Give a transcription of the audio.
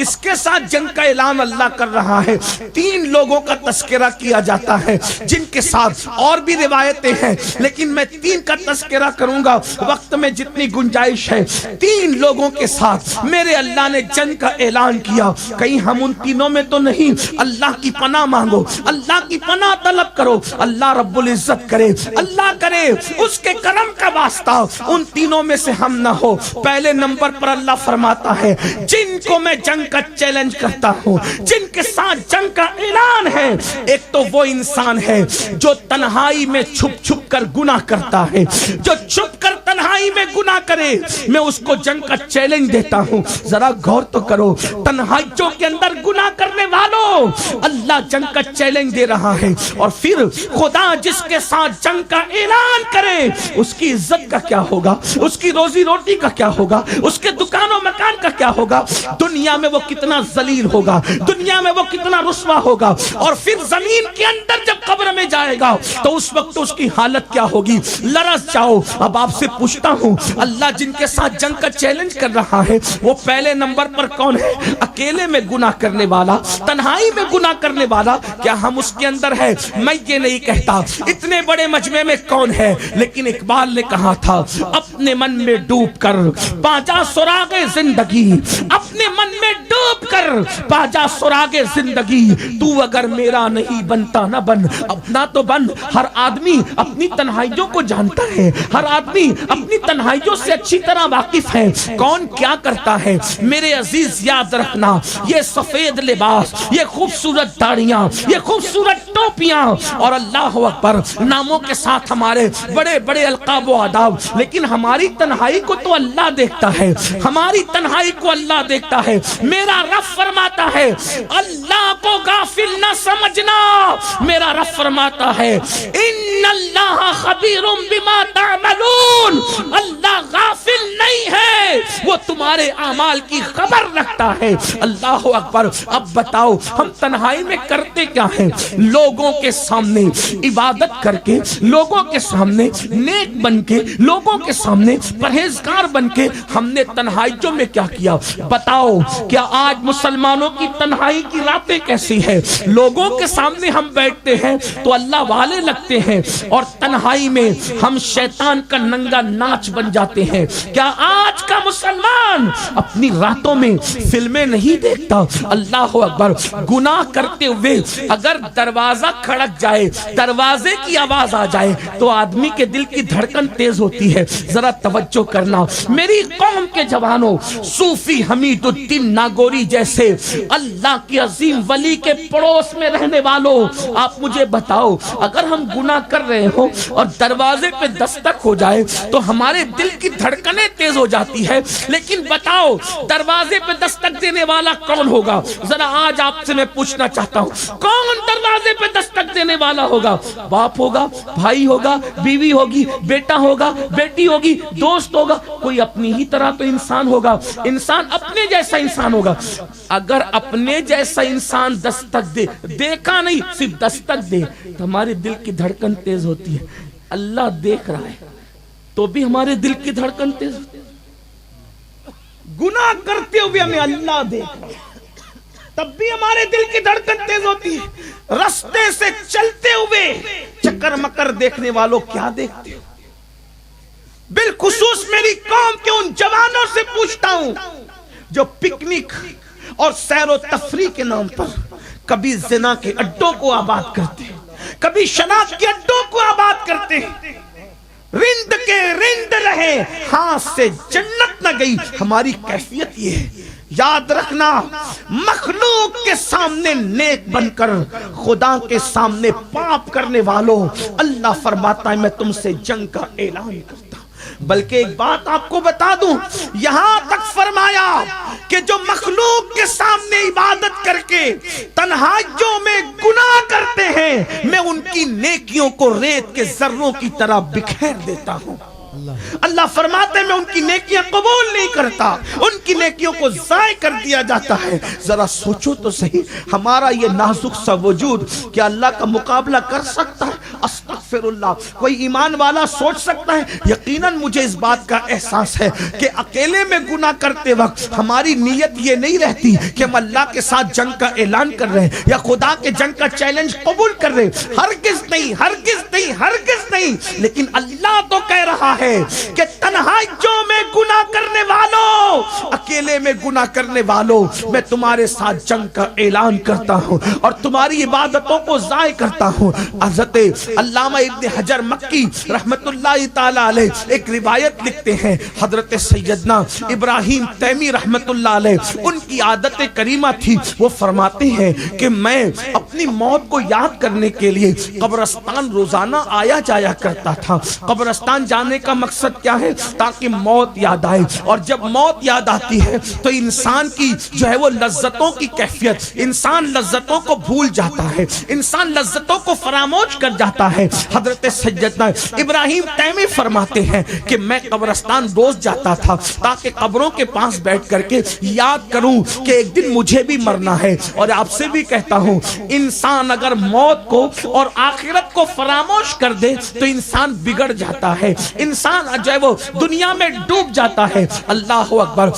کس کے ساتھ جنگ کا اعلان اللہ کر رہا ہے؟ 3 لوگوں کا تذکرہ کیا جاتا ہے جن کے ساتھ اور بھی روایتیں ہیں، لیکن میں 3 کا تذکرہ کروں گا وقت میں جتنی گنجائش ہے۔ 3 لوگوں کے ساتھ میرے اللہ نے جنگ کا اعلان کیا۔ کہیں ہم ان تینوں میں تو نہیں؟ اللہ کی پناہ مانگو، اللہ کی پناہ طلب کرو، اللہ رب العزت کرے، اللہ کرے اس کے کرم کا واسطہ ان تینوں میں سے ہم نہ ہو۔ پہلے نمبر پر اللہ فرماتا ہے جن کو میں جنگ کا چیلنج کرتا ہوں، جن کے ساتھ جنگ کا اعلان ہے، ایک تو وہ انسان ہے جو تنہائی میں چھپ چھپ کر گناہ کرتا ہے، جو چھپ کر تنہائی میں گناہ کرے، میں اس کو جنگ کا چیلنج دیتا ہوں۔ ذرا غور تو کرو، تنہائیوں کے اندر گناہ کرنے والوں اللہ جنگ کا چیلنج دے رہا ہے۔ اور پھر خدا جس کے ساتھ جنگ کا اعلان کرے اس کی عزت کا کیا ہوگا، اس کی روزی روٹی کا کیا ہوگا، اس کے دکان و مکان کا کیا ہوگا، دنیا میں وہ کتنا ذلیل ہوگا، دنیا میں وہ کتنا رسوا ہوگا، اور پھر زمین کے اندر جب قبر میں جائے گا تو اس وقت اس کی حالت کیا ہوگی، لرز جاؤ۔ اب آپ سے پوچھتا ہوں، اللہ جن کے ساتھ جنگ کا چیلنج کر رہا ہے وہ پہلے نمبر پر کون ہے؟ اکیلے میں گناہ کرنے والا، تنہائی میں گناہ کرنے والا، کیا ہم اس کے اندر ہے؟ میں یہ نہیں کہتا اتنے بڑے مجمع میں کون ہے، لیکن اقبال نے کہا تھا اپنے من میں ڈوب کر پاجا سراغ زندگی، اپنے من میں ڈوب کر پاجا سراغ زندگی، تو اگر میرا نہیں بنتا نہ بن، اپنا تو بن۔ ہر آدمی اپنی تنہائیوں کو جانتا ہے، ہر آدمی اپنی تنہائیوں سے اچھی طرح واقف ہے، کون کیا کرتا ہے۔ میرے عزیز یاد رکھنا، یہ سفید لباس، یہ خوبصورت داڑیاں، یہ خوبصورت ٹوپیاں اور اللہ اکبر ناموں کے ساتھ ہمارے بڑے بڑے القاب و آداب، لیکن ہماری تنہائی کو تو اللہ دیکھتا ہے، ہماری تنہائی کو اللہ دیکھتا ہے۔ میرا رب فرماتا ہے اللہ کو غافل نہ سمجھنا، میرا رب فرماتا ہے ان اللہ خبیر بما تعملون، اللہ غافل نہیں ہے، وہ تمہارے اعمال کی خبر رکھتا ہے۔ اللہ اکبر۔ اب بتاؤ ہم تنہائی میں کرتے کیا ہیں؟ لوگوں کے سامنے عبادت کر کے، لوگوں کے سامنے نیک بن کے، لوگوں کے سامنے پرہیزگار بن کے ہم نے تنہائیوں میں کیا کیا؟ بتاؤ کیا آج مسلمانوں کی تنہائی کی راتیں کیسی ہے؟ لوگوں کے سامنے ہم بیٹھتے ہیں تو اللہ والے لگتے ہیں، اور تنہائی میں ہم شیطان کا ننگا ناچ بن جاتے ہیں۔ کیا آج کا مسلمان اپنی راتوں میں فلمیں نہیں دیکھتا؟ اللہ اکبر۔ گناہ کرتے ہوئے اگر دروازہ کھڑک جائے، دروازے کی آواز آ جائے تو آدمی کے دل کی دھڑکن تیز ہوتی ہے۔ ذرا توجہ کرنا میری قوم کے جوانوں، صوفی حمید الدین ناگوری جیسے اللہ کی عظیم ولی کے پڑوس میں رہنے والوں، آپ مجھے بتاؤ اگر ہم گناہ کر رہے ہوں اور دروازے پہ دستک ہو جائے تو ہمارے دل کی دھڑکنیں تیز ہو جاتی ہے، لیکن بتاؤ دروازے پہ دستک دینے والا کون ہوگا؟ ذرا آج آپ سے میں پوچھنا چاہتا ہوں کون دروازے پہ دستک دینے والا ہوگا؟ باپ ہوگا، بھائی ہوگا، بیوی ہوگی، بیٹا ہوگا، بیٹی ہوگی، دوست ہوگا، کوئی اپنی ہی طرح تو انسان ہوگا، انسان اپنے جیسا انسان ہوگا۔ اگر اپنے جیسا انسان دستک دے، دیکھا نہیں صرف دستک دے، تو ہمارے دل کی دھڑکن تیز ہوتی ہے۔ اللہ دیکھ رہا ہے تو بھی ہمارے دل کی دھڑکن تیز ہوتی ہے۔ گناہ کرتے ہوئے ہمیں اللہ دیکھ رہا ہے تب بھی ہمارے دل کی دھڑکن تیز ہوتی ہے۔ رستے سے چلتے ہوئے چکر مکر دیکھنے والوں کیا دیکھتے ہو؟ بالخصوص میری قوم کے ان جوانوں سے پوچھتا ہوں جو پکنک اور سیر و تفریح کے نام پر کبھی زنا کے اڈوں کو آباد کرتے ہیں، کبھی شراب کے اڈوں کو آباد کرتے ہیں۔ رند کے رند رہے، ہاتھ سے جنت نہ گئی۔ ہماری کیفیت یہ ہے، یاد رکھنا مخلوق کے سامنے نیک بن کر خدا کے سامنے پاپ کرنے والوں، اللہ فرماتا ہے میں تم سے جنگ کا اعلان کرتا ہوں۔ بلکہ ایک بات آپ کو بتا دوں، یہاں تک فرمایا کہ جو مخلوق کے سامنے عبادت کر کے تنہائیوں میں گناہ کرتے ہیں، میں ان کی نیکیوں کو ریت کے ذروں کی طرح بکھیر دیتا ہوں۔ اللہ فرماتے ہیں میں ان کی نیکیاں قبول نہیں کرتا، ان کی نیکیوں کو ضائع کر دیا جاتا ہے۔ ذرا سوچو تو صحیح، ہمارا یہ نازک سا وجود کیا اللہ کا مقابلہ کر سکتا ہے؟ استغفراللہ۔ کوئی ایمان والا سوچ سکتا ہے یقیناً مجھے اس بات کا احساس ہے کہ اکیلے میں گناہ کرتے وقت ہماری نیت یہ نہیں رہتی کہ ہم اللہ کے ساتھ جنگ کا اعلان کر رہے ہیں یا خدا کے جنگ کا چیلنج قبول کر رہے ہیں، ہرگز نہیں، ہرگز نہیں، ہرگز نہیں۔ لیکن اللہ تو کہہ رہا ہے کہ تنہائیوں میں گناہ کرنے والوں، اکیلے میں گناہ کرنے والوں، میں تمہارے ساتھ جنگ کا اعلان کرتا ہوں اور تمہاری عبادتوں کو ضائع کرتا ہوں۔ حضرت علامہ ابن حجر مکی رحمت اللہ تعالی علیہ ایک روایت لکھتے ہیں، حضرت سیدنا ابراہیم تیمی رحمت اللہ علیہ ان کی عادت کریمہ تھی، وہ فرماتے ہیں کہ میں اپنی موت کو یاد کرنے کے لیے قبرستان روزانہ آیا جایا کرتا تھا۔ قبرستان جانے کا مقصد کیا ہے؟ تاکہ موت یاد آئے، اور جب موت یاد آتی ہے تو انسان کی جو ہے وہ لذتوں کی کیفیت، انسان لذتوں کو بھول جاتا ہے، انسان لذتوں کو فراموش کر جاتا ہے۔ حضرت سیدنا ابراہیم تیمی فرماتے ہیں کہ میں قبرستان روز جاتا تھا تاکہ قبروں کے پاس بیٹھ کر کے یاد کروں کہ ایک دن مجھے بھی مرنا ہے۔ اور آپ سے بھی کہتا ہوں، انسان اگر موت کو اور آخرت کو فراموش کر دے تو انسان بگڑ جاتا ہے، انسان جو ہے وہ دنیا میں ڈوب جاتا ہے۔ اللہ اکبر۔